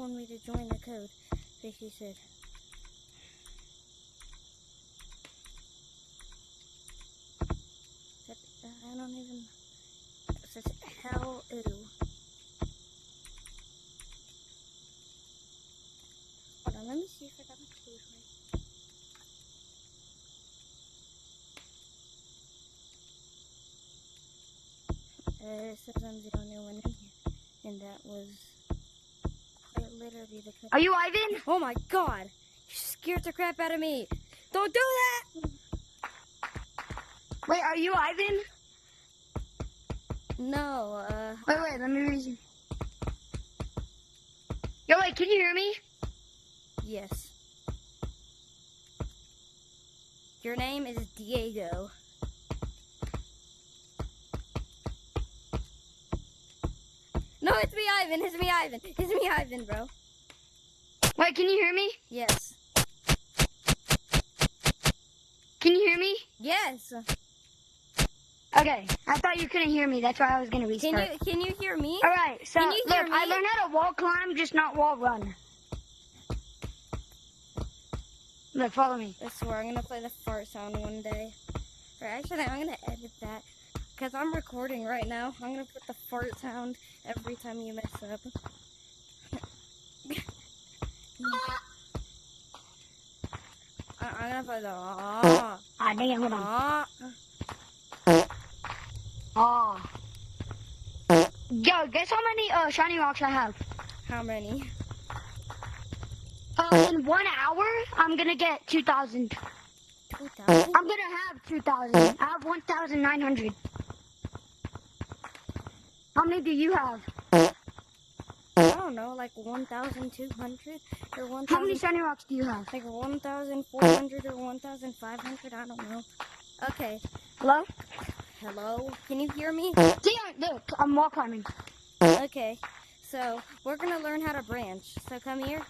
told me to join the code. But she said, I don't even, it says hell ooh. Hold on, let me see if I got my code right. It says I'm the only one in here. And that was quite literally the code. Are you Ivan? Oh my god! You scared the crap out of me! Don't do that! Wait, are you Ivan? No, Wait, let me read. Yo, wait, can you hear me? yes. Your name is Diego. No, it's me, Ivan. It's me, Ivan. It's me, Ivan, bro. Wait, can you hear me? Yes. Can you hear me? Yes. Okay, I thought you couldn't hear me. That's why I was gonna restart. Can you hear me? All right, so Can you hear look, me? I learned how to wall climb, just not wall run. Look, follow me. I swear I'm gonna play the fart sound one day. Or actually, I'm gonna edit that because I'm recording right now. I'm gonna put the fart sound every time you mess up. I'm gonna put the Ah, dang it, hold on. Oh. Yo, guess how many shiny rocks I have? How many? In 1 hour, I'm gonna get 2,000. 2,000? I'm gonna have 2,000. I have 1,900. How many do you have? I don't know, like 1,200 or 1,000. How many shiny rocks do you have? Like 1,400 or 1,500. I don't know. Okay. Hello? Hello? Can you hear me? See, look, I'm wall climbing. Okay. So, we're going to learn how to branch. So, come here.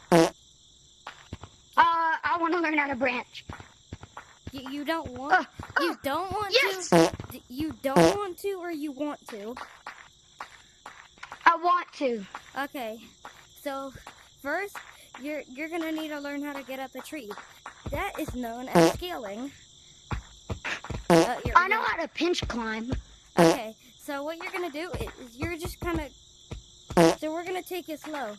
I want to learn how to branch. You don't want... you don't want yes! to? You don't want to or you want to? I want to. Okay. So, first, you're going to need to learn how to get up a tree. That is known as scaling. I know how to pinch climb. Okay, so what you're gonna do is you're just kind of, so we're gonna take it slow.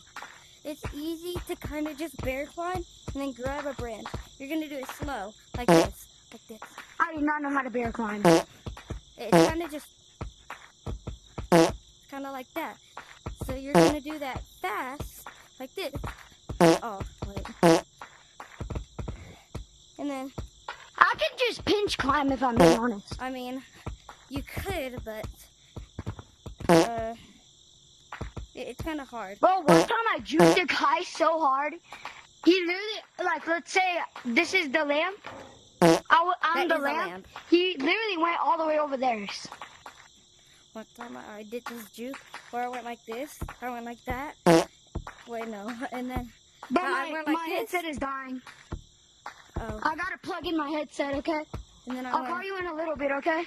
It's easy to kind of just bear climb and then grab a branch. You're gonna do it slow, like this, like this. I do not know how to bear climb. It's kind of just, kind of like that. So you're gonna do that fast, like this. Oh, wait. And then, I can just pinch climb if I'm being honest. I mean, you could, but it's kind of hard. Bro, one time I juked a guy so hard, he literally, like, let's say this is the lamp. I'm the lamp. He literally went all the way over there. One time I did this juke where I went like this, I went like that. Wait, no, and then But I went like my this. headset is dying. Oh, I gotta plug in my headset, okay? and then I I'll went. call you in a little bit, okay?